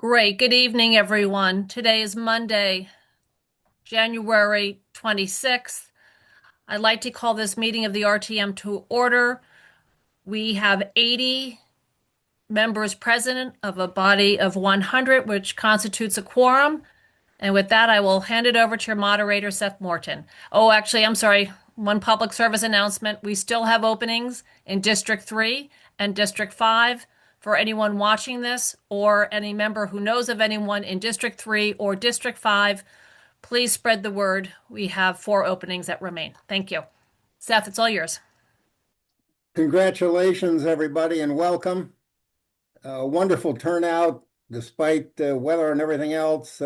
Great. Good evening, everyone. Today is Monday, January 26th. I'd like to call this meeting of the RTM to order. We have 80 members present of a body of 100, which constitutes a quorum. And with that, I will hand it over to your moderator, Seth Morton. Oh, actually, I'm sorry. One public service announcement. We still have openings in District 3 and District 5 for anyone watching this or any member who knows of anyone in District 3 or District 5. Please spread the word. We have 4 openings that remain. Thank you. Seth, it's all yours. Congratulations, everybody, and welcome. Wonderful turnout despite the weather and everything else.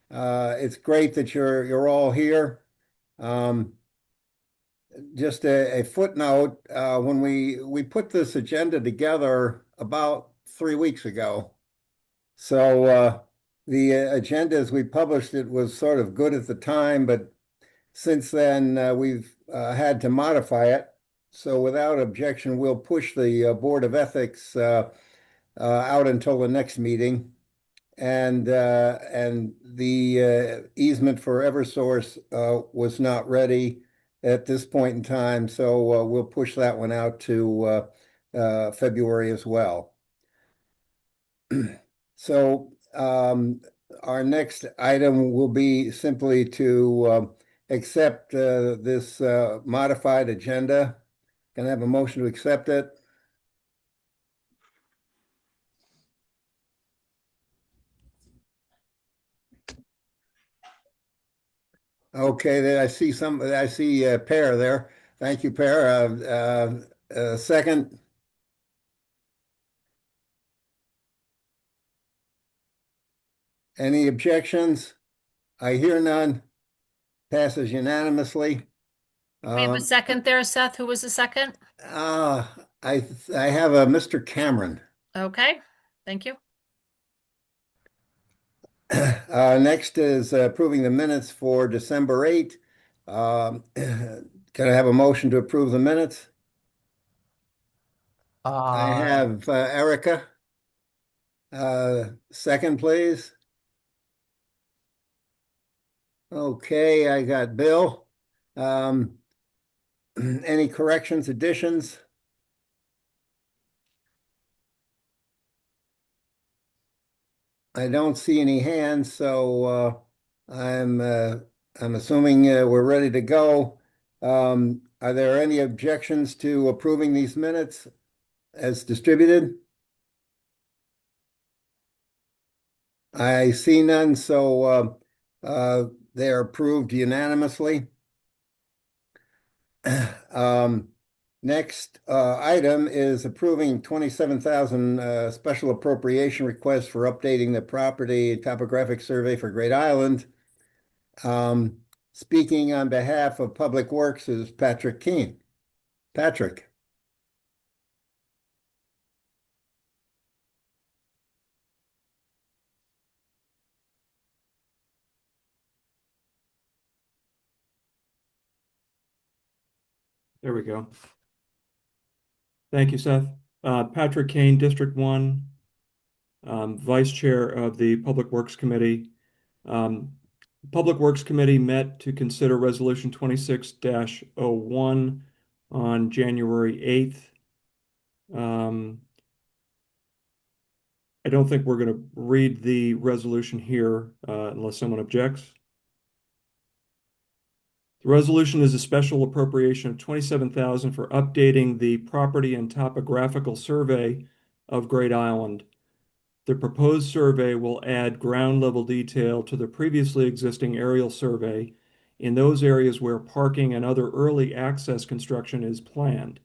It's great that you're all here. Um, just a footnote, when we put this agenda together about 3 weeks ago. So the agenda as we published it was sort of good at the time, but since then we've had to modify it. So without objection, we'll push the Board of Ethics out until the next meeting. And the easement for Eversource was not ready at this point in time, so we'll push that one out to February as well. So our next item will be simply to accept this modified agenda. Can I have a motion to accept it? Okay, then I see Pear there. Thank you, Pear. Second. Any objections? I hear none. Passes unanimously. We have a second there, Seth. Who was the second? Uh, I have a Mr. Cameron. Okay. Thank you. Next is approving the minutes for December 8th. Can I have a motion to approve the minutes? I have Erica. Second, please. Okay, I got Bill. Any corrections, additions? I don't see any hands, so I'm assuming we're ready to go. Are there any objections to approving these minutes as distributed? I see none, so they are approved unanimously. Next item is approving 27,000 special appropriation request for updating the property topographic survey for Great Island. Speaking on behalf of Public Works is Patrick Keene. Patrick. There we go. Thank you, Seth. Patrick Kane, District 1, Vice Chair of the Public Works Committee. Public Works Committee met to consider Resolution 26-01 on January 8th. I don't think we're going to read the resolution here unless someone objects. The resolution is a special appropriation of 27,000 for updating the property and topographical survey of Great Island. The proposed survey will add ground level detail to the previously existing aerial survey in those areas where parking and other early access construction is planned.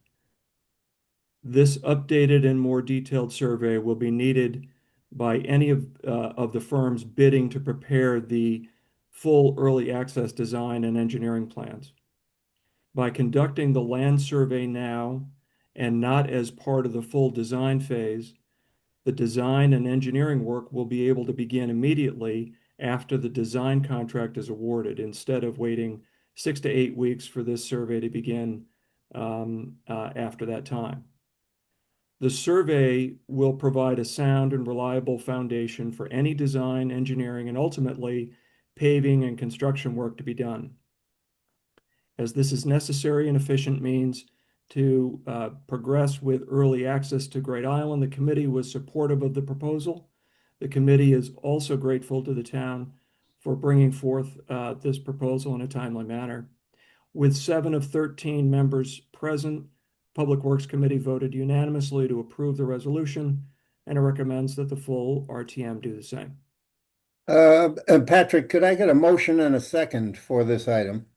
This updated and more detailed survey will be needed by any of the firms bidding to prepare the full early access design and engineering plans. By conducting the land survey now and not as part of the full design phase, the design and engineering work will be able to begin immediately after the design contract is awarded, instead of waiting 6 to 8 weeks for this survey to begin after that time. The survey will provide a sound and reliable foundation for any design, engineering, and ultimately paving and construction work to be done. As this is necessary and efficient means to progress with early access to Great Island, the committee was supportive of the proposal. The committee is also grateful to the town for bringing forth this proposal in a timely manner. With 7 of 13 members present, Public Works Committee voted unanimously to approve the resolution, and it recommends that the full RTM do the same. Patrick, could I get a motion and a second for this item?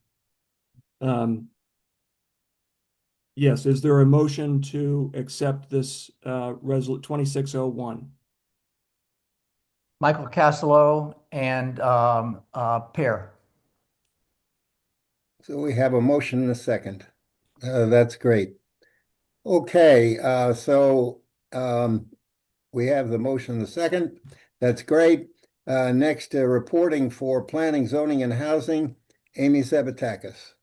Yes, is there a motion to accept this resolution 2601? Michael Castello and Pear. So we have a motion and a second. That's great. Okay, we have the motion and the second. That's great. Next, reporting for planning, zoning, and housing, Amy Zavatakis.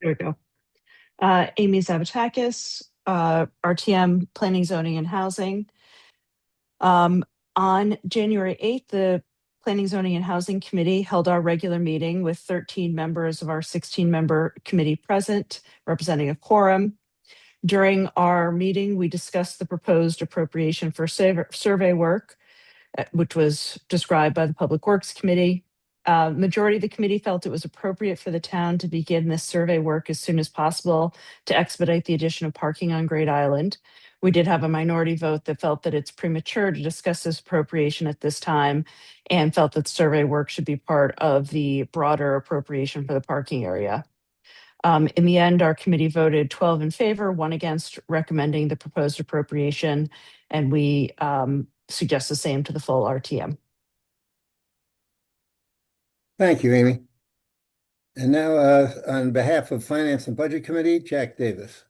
There we go. Amy Zavatakis, RTM Planning, Zoning, and Housing. On January 8th, the Planning, Zoning, and Housing Committee held our regular meeting with 13 members of our 16-member committee present, representing a quorum. During our meeting, we discussed the proposed appropriation for survey work, which was described by the Public Works Committee. Majority of the committee felt it was appropriate for the town to begin this survey work as soon as possible to expedite the addition of parking on Great Island. We did have a minority vote that felt that it's premature to discuss this appropriation at this time and felt that survey work should be part of the broader appropriation for the parking area. In the end, our committee voted 12 in favor, 1 against, recommending the proposed appropriation, and we suggest the same to the full RTM. Thank you, Amy. And now, on behalf of Finance and Budget Committee, Jack Davis.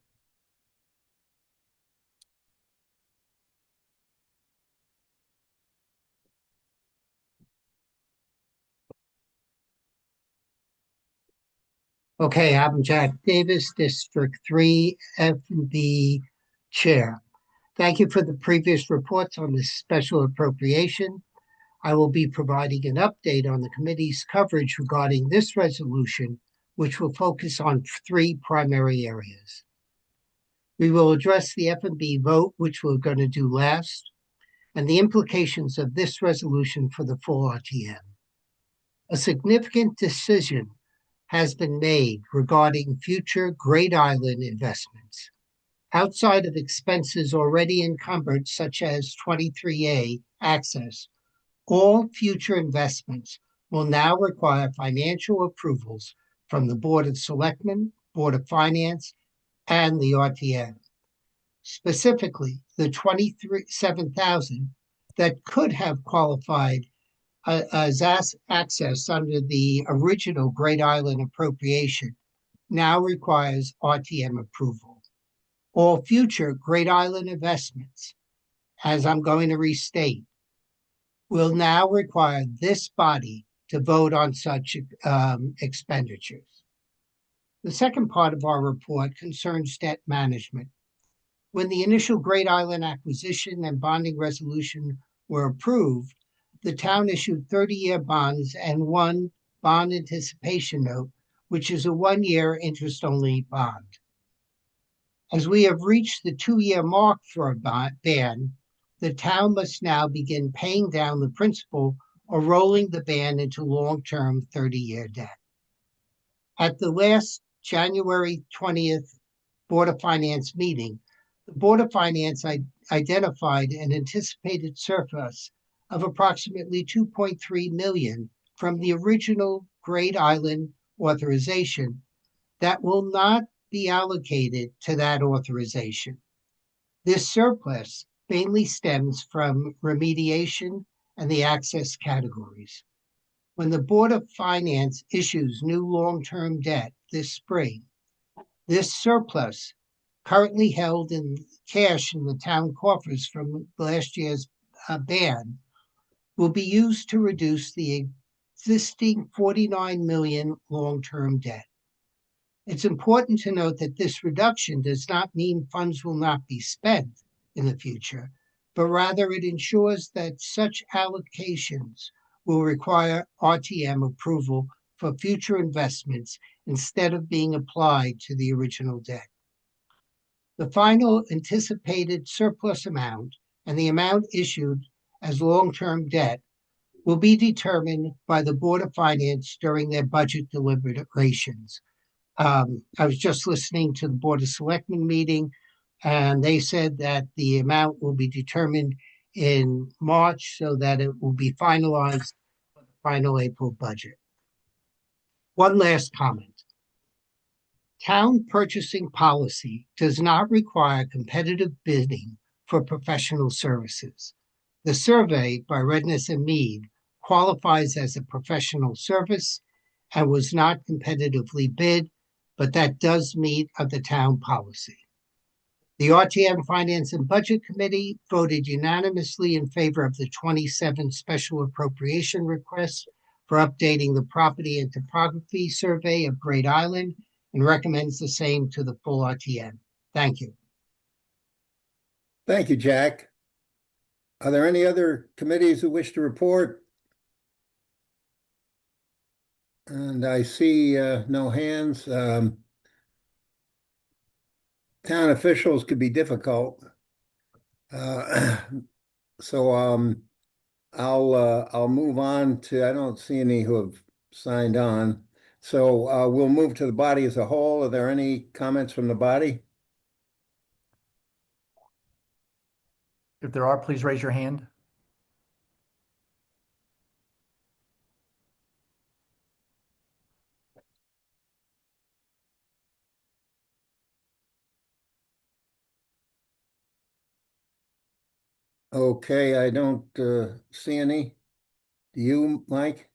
Okay, I'm Jack Davis, District 3 F&B Chair. Thank you for the previous reports on this special appropriation. I will be providing an update on the committee's coverage regarding this resolution, which will focus on 3 primary areas. We will address the F&B vote, which we're going to do last, and the implications of this resolution for the full RTM. A significant decision has been made regarding future Great Island investments. Outside of expenses already encumbered, such as 23A access, all future investments will now require financial approvals from the Board of Selectmen, Board of Finance, and the RTM. Specifically, the $27,000 that could have qualified as access under the original Great Island appropriation now requires RTM approval. All future Great Island investments, as I'm going to restate, will now require this body to vote on such expenditures. The second part of our report concerns debt management. When the initial Great Island acquisition and bonding resolution were approved, the town issued 30-year bonds and 1 bond anticipation note, which is a 1-year interest-only bond. As we have reached the 2-year mark for a ban, the town must now begin paying down the principal or rolling the ban into long-term 30-year debt. At the last January 20th Board of Finance meeting, the Board of Finance identified an anticipated surplus of approximately $2.3 million from the original Great Island authorization that will not be allocated to that authorization. This surplus mainly stems from remediation and the access categories. When the Board of Finance issues new long-term debt this spring, this surplus currently held in cash in the town coffers from last year's ban will be used to reduce the existing 49 million long-term debt. It's important to note that this reduction does not mean funds will not be spent in the future, but rather it ensures that such allocations will require RTM approval for future investments instead of being applied to the original debt. The final anticipated surplus amount and the amount issued as long-term debt will be determined by the Board of Finance during their budget deliberations. I was just listening to the Board of Selectmen meeting, and they said that the amount will be determined in March so that it will be finalized for the final April budget. One last comment. Town purchasing policy does not require competitive bidding for professional services. The survey by Redness and Mead qualifies as a professional service and was not competitively bid, but that does meet the town policy. The RTM Finance and Budget Committee voted unanimously in favor of the 27 special appropriation requests for updating the property and topography survey of Great Island and recommends the same to the full RTM. Thank you. Thank you, Jack. Are there any other committees who wish to report? And I see no hands. Town officials could be difficult. So I'll move on to, I don't see any who have signed on. So we'll move to the body as a whole. Are there any comments from the body? If there are, please raise your hand. Okay, I don't see any. Do you, Mike?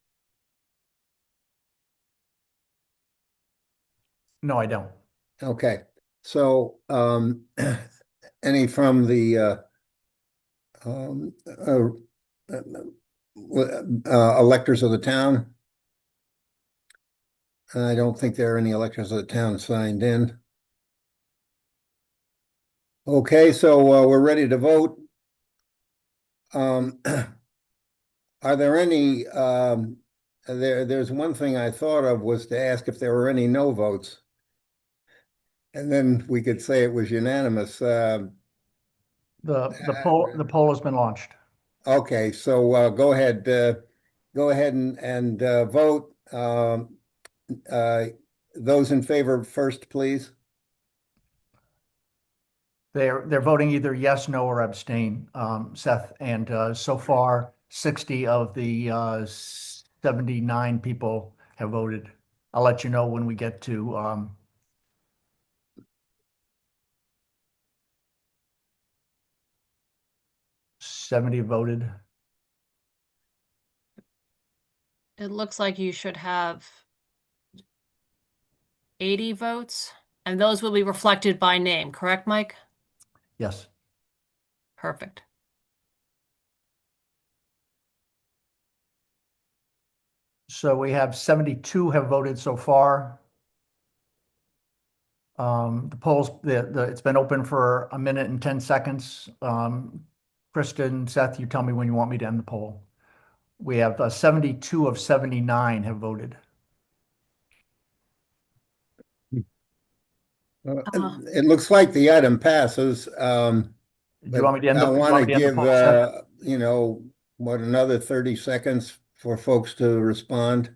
No, I don't. Okay, so any from the electors of the town? I don't think there are any electors of the town signed in. Okay, so we're ready to vote. Are there any, there's one thing I thought of was to ask if there were any no votes. And then we could say it was unanimous. The poll has been launched. Okay, so go ahead and vote. Those in favor first, please. They're voting either yes, no, or abstain, Seth. And so far, 60 of the 79 people have voted. I'll let you know when we get to 70 voted. It looks like you should have 80 votes, and those will be reflected by name, correct, Mike? Yes. Perfect. So we have 72 have voted so far. The polls, it's been open for 1 minute and 10 seconds. Kristen, Seth, you tell me when you want me to end the poll. We have 72 of 79 have voted. It looks like the item passes. Do you want me to end the, I do you want want to me to give, end the poll, Seth? another 30 seconds for folks to respond.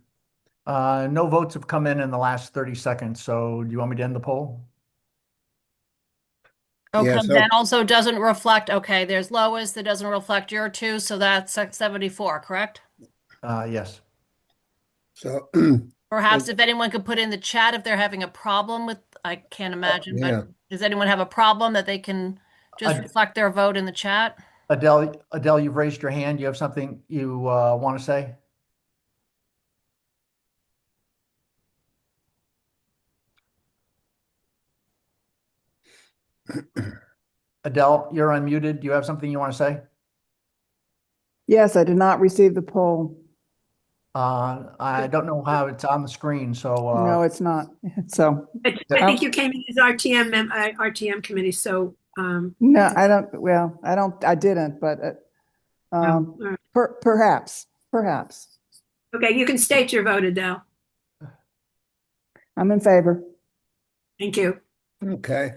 No votes have come in the last 30 seconds. So do you want me to end the poll? Okay, Yeah, so- that also doesn't reflect, okay, there's Lois, that doesn't reflect your two, so that's 74, correct? Yes. So, Perhaps if anyone could put in the chat if they're having a problem with, I can't imagine, yeah. but does anyone have a problem that they can just reflect their vote in the chat? Adele, you've raised your hand. You have something you want to say? Adele, you're unmuted. Do you have something you want to say? Yes, I did not receive the poll. I don't know how it's on the screen, so No, it's not. So, I think you came in as RTM committee, so, no, I don't, well, I didn't, but all right. perhaps. Okay, you can state your vote, Adele. I'm in favor. Thank you. Okay.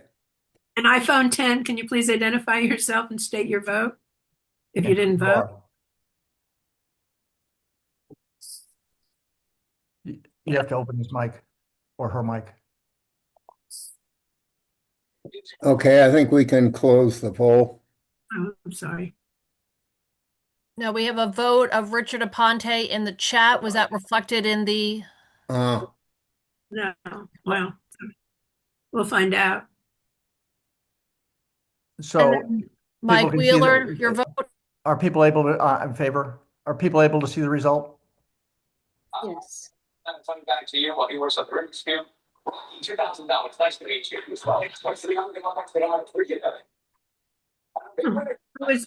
And iPhone 10, can you please identify yourself and state your vote? If you didn't vote? You have to open his mic or her mic. Okay, I think we can close the poll. Oh, I'm sorry. Now we have a vote of Richard Aponte in the chat. Was that reflected in the, Uh, No, well, we'll find out. So Mike can see Wheeler, the- your vote? are people able to, in favor? Are people able to see the result? Yes. And coming back to you while you were suffering you. $2,000. Nice to meet you. It was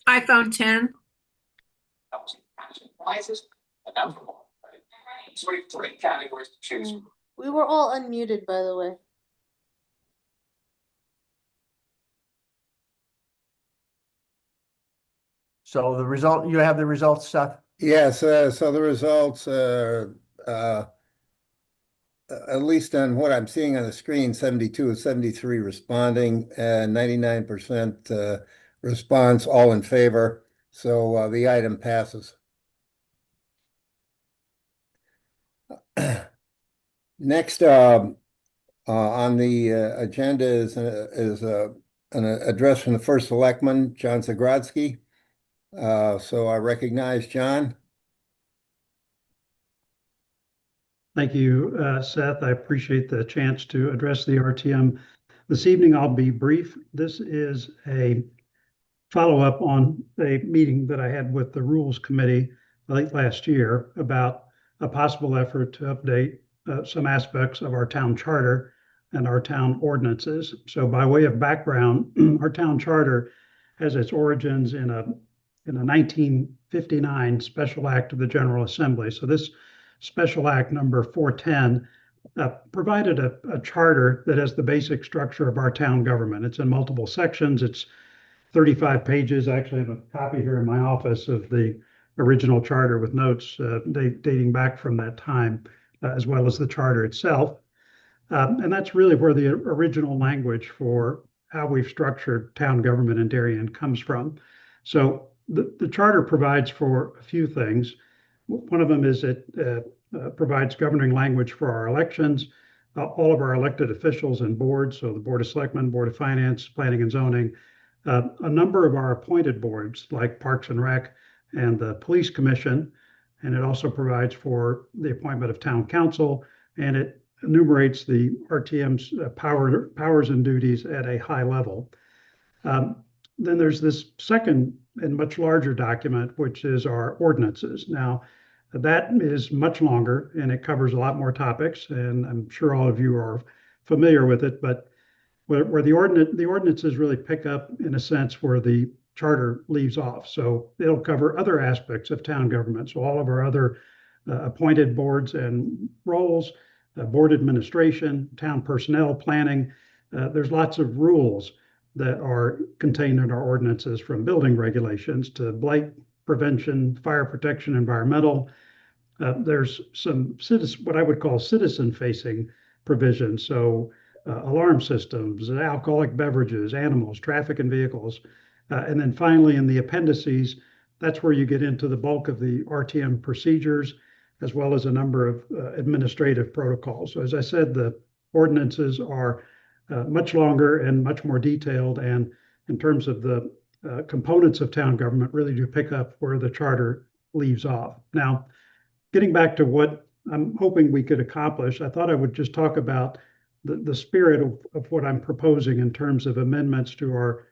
iPhone 10. Prizes. And now for more. So we have 3 categories to choose from. We were all unmuted, by the way. So the result, you have the results, Seth? yes, so the results, at least on what I'm seeing on the screen, 72 of 73 responding and 99% response, all in favor. So the item passes. Next on the agenda is an address from the First Selectman, John Zagrodzky. So I recognize John. Thank you, Seth. I appreciate the chance to address the RTM this evening. I'll be brief. This is a follow-up on a meeting that I had with the Rules Committee late last year about a possible effort to update some aspects of our town charter and our town ordinances. So by way of background, our town charter has its origins in a 1959 Special Act of the General Assembly. So this Special Act number 410 provided a charter that has the basic structure of our town government. It's in multiple sections. It's 35 pages. I actually have a copy here in my office of the original charter with notes dating back from that time, as well as the charter itself. And that's really where the original language for how we've structured town government in Darien comes from. So the charter provides for a few things. One of them is it provides governing language for our elections, all of our elected officials and boards, so the Board of Selectmen, Board of Finance, Planning and Zoning, a number of our appointed boards like Parks and Rec and the Police Commission, and it also provides for the appointment of town council, and it enumerates the RTM's powers and duties at a high level. Then there's this second and much larger document, which is our ordinances. Now, that is much longer and it covers a lot more topics, and I'm sure all of you are familiar with it, but where the ordinances really pick up in a sense where the charter leaves off. So it'll cover other aspects of town government. So all of our other appointed boards and roles, board administration, town personnel, planning, there's lots of rules that are contained in our ordinances, from building regulations to blight prevention, fire protection, environmental. There's some what I would call citizen-facing provisions. So alarm systems, alcoholic beverages, animals, traffic and vehicles. And then finally, in the appendices, that's where you get into the bulk of the RTM procedures, as well as a number of administrative protocols. So as I said, the ordinances are much longer and much more detailed, and in terms of the components of town government, really do pick up where the charter leaves off. Now, getting back to what I'm hoping we could accomplish, I thought I would just talk about the spirit of what I'm proposing in terms of amendments to our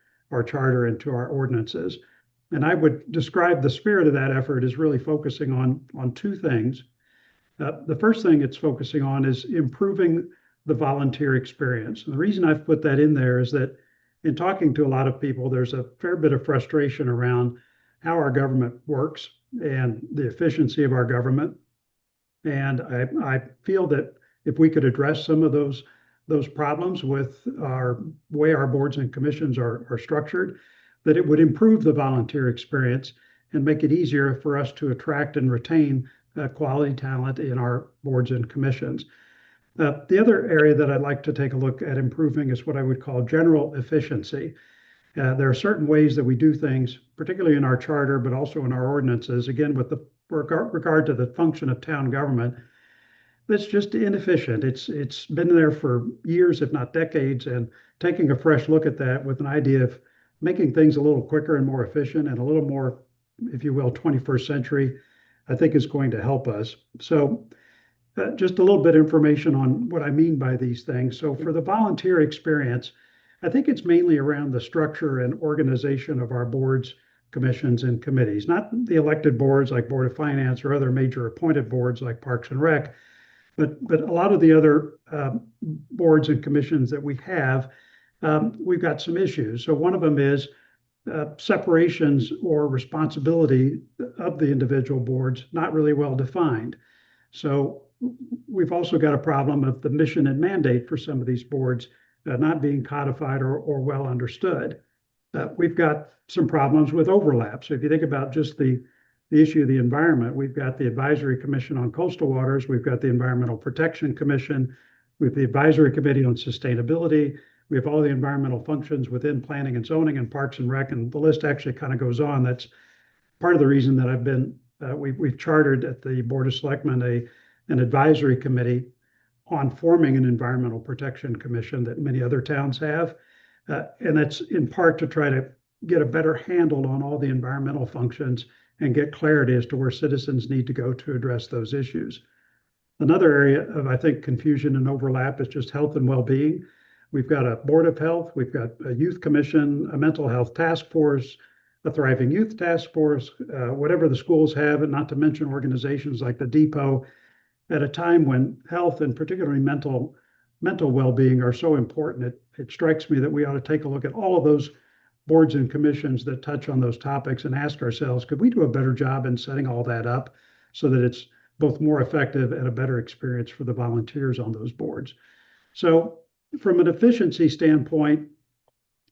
charter and to our ordinances. And I would describe the spirit of that effort as really focusing on two things. The first thing it's focusing on is improving the volunteer experience. And the reason I've put that in there is that in talking to a lot of people, there's a fair bit of frustration around how our government works and the efficiency of our government. And I feel that if we could address some of those problems with our way our boards and commissions are structured, that it would improve the volunteer experience and make it easier for us to attract and retain quality talent in our boards and commissions. The other area that I'd like to take a look at improving is what I would call general efficiency. There are certain ways that we do things, particularly in our charter, but also in our ordinances, again, with the regard to the function of town government, that's just inefficient. It's been there for years, if not decades, and taking a fresh look at that with an idea of making things a little quicker and more efficient and a little more, if you will, 21st century, I think is going to help us. So just a little bit of information on what I mean by these things. So for the volunteer experience, I think it's mainly around the structure and organization of our boards, commissions, and committees, not the elected boards like Board of Finance or other major appointed boards like Parks and Rec, but a lot of the other boards and commissions that we have, we've got some issues. So one of them is separations or responsibility of the individual boards not really well defined. So we've also got a problem of the mission and mandate for some of these boards not being codified or well understood. We've got some problems with overlap. So if you think about just the issue of the environment, we've got the Advisory Commission on Coastal Waters, we've got the Environmental Protection Commission, we have the Advisory Committee on Sustainability, we have all the environmental functions within planning and zoning and parks and rec, and the list actually kind of goes on. That's part of the reason that I've been, we've chartered at the Board of Selectmen an advisory committee on forming an environmental protection commission that many other towns have. And that's in part to try to get a better handle on all the environmental functions and get clarity as to where citizens need to go to address those issues. Another area of, I think, confusion and overlap is just health and well-being. We've got a Board of Health, we've got a Youth Commission, a Mental Health Task Force, a Thriving Youth Task Force, whatever the schools have, and not to mention organizations like the Depot, at a time when health and particularly mental well-being are so important. It strikes me that we ought to take a look at all of those boards and commissions that touch on those topics and ask ourselves, could we do a better job in setting all that up so that it's both more effective and a better experience for the volunteers on those boards? So from an efficiency standpoint,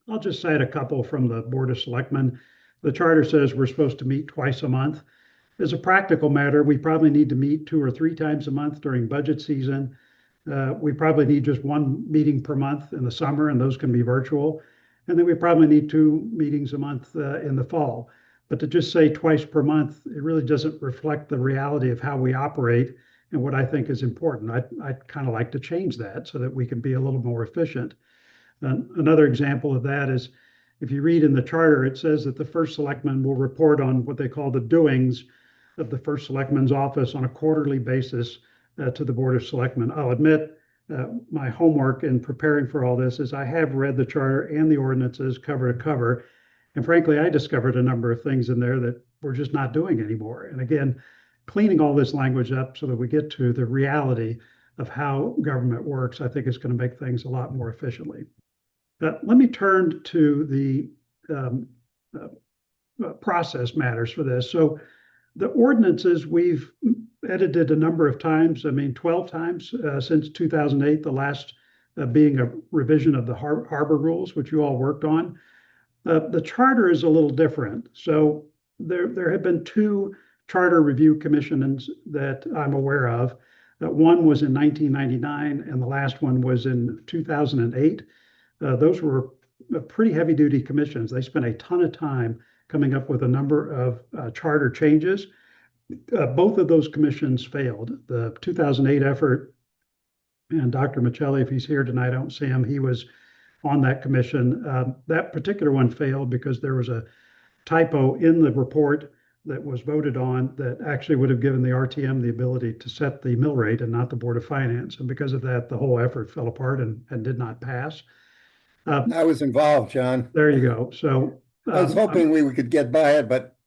I'll just cite a couple from the Board of Selectmen. The charter says we're supposed to meet twice a month. As a practical matter, we probably need to meet 2 or 3 times a month during budget season. We probably need just 1 meeting per month in the summer, and those can be virtual. And then we probably need 2 meetings a month in the fall. But to just say twice per month, it really doesn't reflect the reality of how we operate and what I think is important. I'd kind of like to change that so that we can be a little more efficient. Another example of that is if you read in the charter, it says that the first selectman will report on what they call the doings of the first selectman's office on a quarterly basis to the Board of Selectmen. I'll admit my homework in preparing for all this is I have read the charter and the ordinances cover to cover. And frankly, I discovered a number of things in there that we're just not doing anymore. And again, cleaning all this language up so that we get to the reality of how government works, I think is going to make things a lot more efficiently. Let me turn to the process matters for this. So the ordinances we've edited a number of times, 12 times since 2008, the last being a revision of the harbor rules, which you all worked on. The charter is a little different. So there have been 2 charter review commissions that I'm aware of. One was in 1999 and the last one was in 2008. Those were pretty heavy duty commissions. They spent a ton of time coming up with a number of charter changes. Both of those commissions failed. The 2008 effort, and Dr. Michelli, if he's here tonight, I don't see him, he was on that commission. That particular one failed because there was a typo in the report that was voted on that actually would have given the RTM the ability to set the mill rate and not the Board of Finance. And because of that, the whole effort fell apart and did not pass. I was involved, John. There you go. So I was hoping we could get by it, but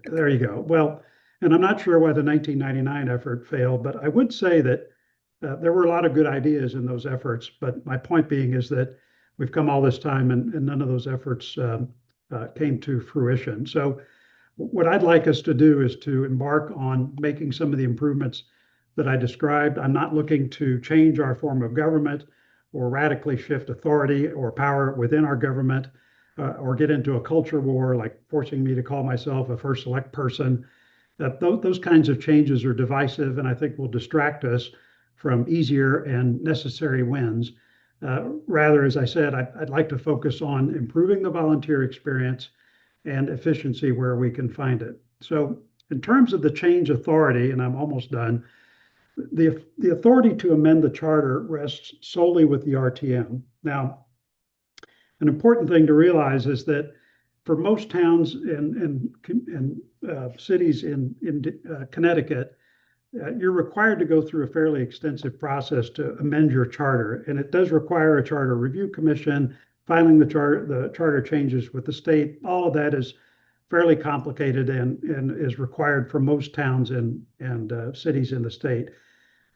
there you go. Well, and I'm not sure why the 1999 effort failed, but I would say that there were a lot of good ideas in those efforts. But my point being is that we've come all this time and none of those efforts came to fruition. So what I'd like us to do is to embark on making some of the improvements that I described. I'm not looking to change our form of government or radically shift authority or power within our government, or get into a culture war like forcing me to call myself a first select person. Those kinds of changes are divisive and I think will distract us from easier and necessary wins. Rather, as I said, I'd like to focus on improving the volunteer experience and efficiency where we can find it. So in terms of the change authority, and I'm almost done, the authority to amend the charter rests solely with the RTM. Now, an important thing to realize is that for most towns and cities in Connecticut, you're required to go through a fairly extensive process to amend your charter, and it does require a charter review commission, filing the charter changes with the state. All of that is fairly complicated and is required for most towns and cities in the state.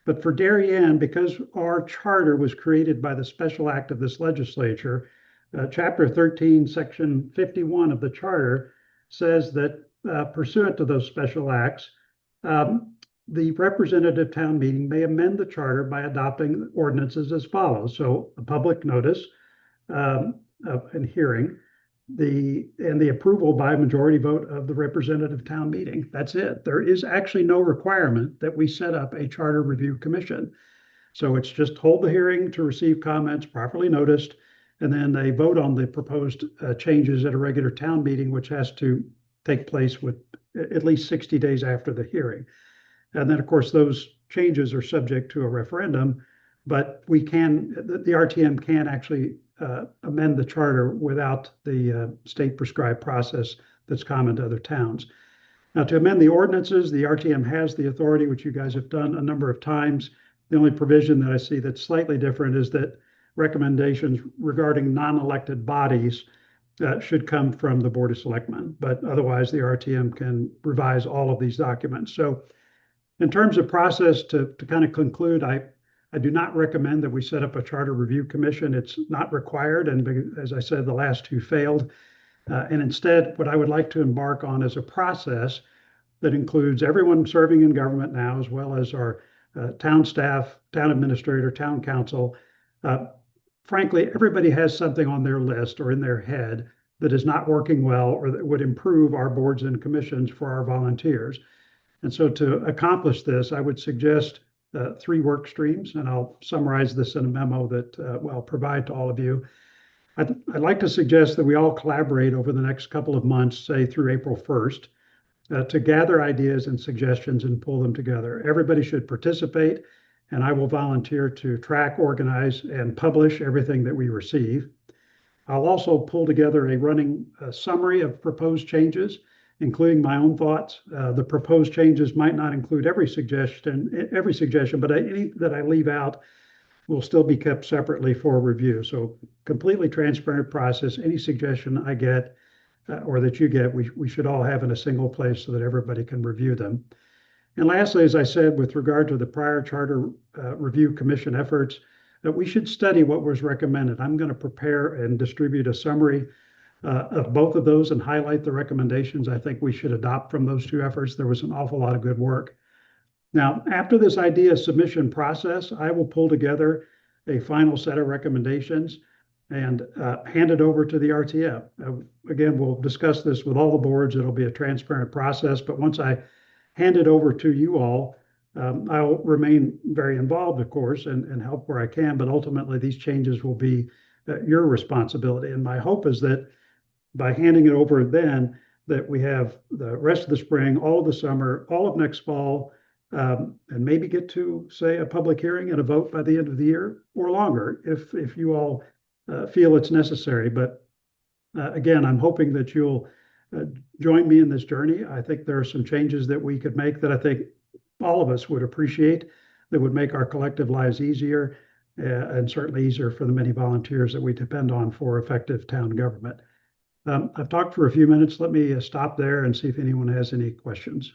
But for Darien, because our charter was created by the special act of this legislature, Chapter 13, Section 51 of the charter says that pursuant to those special acts, the representative town meeting may amend the charter by adopting ordinances as follows. So a public notice and hearing, the approval by majority vote of the representative town meeting. That's it. There is actually no requirement that we set up a charter review commission. So it's just hold the hearing to receive comments properly noticed, and then they vote on the proposed changes at a regular town meeting, which has to take place with at least 60 days after the hearing. And then, of course, those changes are subject to a referendum, but the RTM can actually amend the charter without the state prescribed process that's common to other towns. Now, to amend the ordinances, the RTM has the authority, which you guys have done a number of times. The only provision that I see that's slightly different is that recommendations regarding non-elected bodies should come from the Board of Selectmen, but otherwise the RTM can revise all of these documents. So in terms of process, to kind of conclude, I do not recommend that we set up a charter review commission. It's not required, and as I said, the last two failed. And instead, what I would like to embark on is a process that includes everyone serving in government now, as well as our town staff, town administrator, town council. Frankly, everybody has something on their list or in their head that is not working well or that would improve our boards and commissions for our volunteers. And so to accomplish this, I would suggest 3 work streams, and I'll summarize this in a memo that I'll provide to all of you. I'd like to suggest that we all collaborate over the next couple of months, say through April 1st, to gather ideas and suggestions and pull them together. Everybody should participate, and I will volunteer to track, organize, and publish everything that we receive. I'll also pull together a running summary of proposed changes, including my own thoughts. The proposed changes might not include every suggestion, but any that I leave out will still be kept separately for review. So completely transparent process. Any suggestion I get or that you get, we should all have in a single place so that everybody can review them. And lastly, as I said, with regard to the prior charter review commission efforts, that we should study what was recommended. I'm going to prepare and distribute a summary of both of those and highlight the recommendations I think we should adopt from those 2 efforts. There was an awful lot of good work. Now, after this idea submission process, I will pull together a final set of recommendations and hand it over to the RTM. Again, we'll discuss this with all the boards. It'll be a transparent process, but once I hand it over to you all, I'll remain very involved, of course, and help where I can, but ultimately these changes will be your responsibility. And my hope is that by handing it over then, that we have the rest of the spring, all of the summer, all of next fall, and maybe get to, say, a public hearing and a vote by the end of the year or longer if you all feel it's necessary. But again, I'm hoping that you'll join me in this journey. I think there are some changes that we could make that I think all of us would appreciate, that would make our collective lives easier and certainly easier for the many volunteers that we depend on for effective town government. I've talked for a few minutes. Let me stop there and see if anyone has any questions.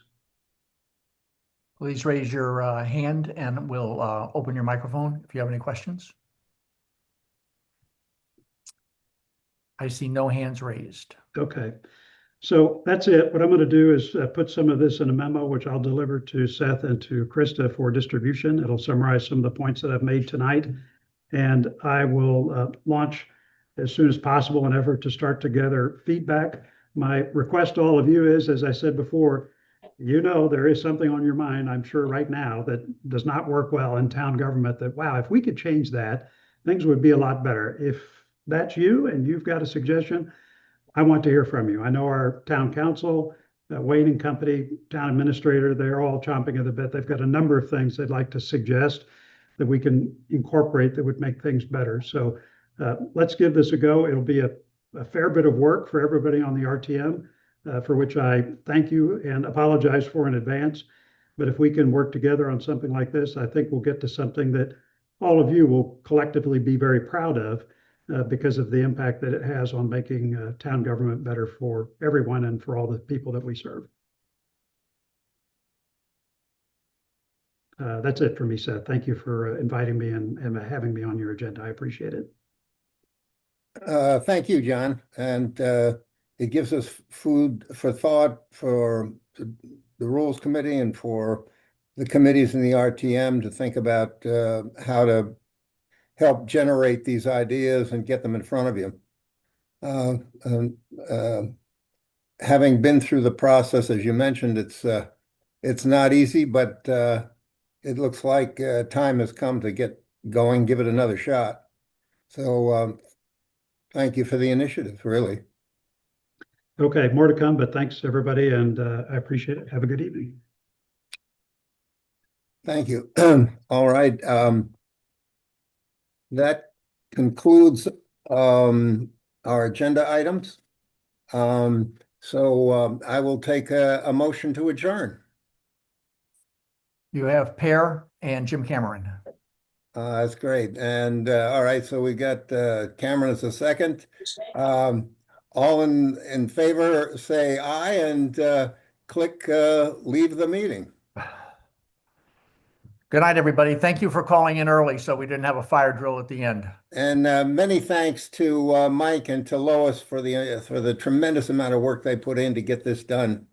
Please raise your hand and we'll open your microphone if you have any questions. I see no hands raised. Okay. So that's it. What I'm going to do is put some of this in a memo, which I'll deliver to Seth and to Krista for distribution. It'll summarize some of the points that I've made tonight. And I will launch as soon as possible an effort to start to gather feedback. My request to all of you is, as I said before, you know, there is something on your mind, I'm sure right now, that does not work well in town government, that, wow, if we could change that, things would be a lot better. If that's you and you've got a suggestion, I want to hear from you. I know our town council, Wayne and Company, town administrator, they're all chomping at the bit. They've got a number of things they'd like to suggest that we can incorporate that would make things better. So let's give this a go. It'll be a fair bit of work for everybody on the RTM, for which I thank you and apologize for in advance. But if we can work together on something like this, I think we'll get to something that all of you will collectively be very proud of, because of the impact that it has on making town government better for everyone and for all the people that we serve. That's it for me, Seth. Thank you for inviting me and having me on your agenda. I appreciate it. Thank you, John. And it gives us food for thought for the Rules Committee and for the committees in the RTM to think about how to help generate these ideas and get them in front of you. Having been through the process, as you mentioned, it's not easy, but it looks like time has come to get going, give it another shot. So thank you for the initiative, really. Okay, more to come, but thanks everybody, and I appreciate it. Have a good evening. Thank you. All right. That concludes our agenda items. So I will take a motion to adjourn. You have Pear and Jim Cameron. That's great. And all right, so we got Cameron as a second. All in favor, say aye, and click leave the meeting. Good night, everybody. Thank you for calling in early so we didn't have a fire drill at the end. And many thanks to Mike and to Lois for the tremendous amount of work they put in to get this done.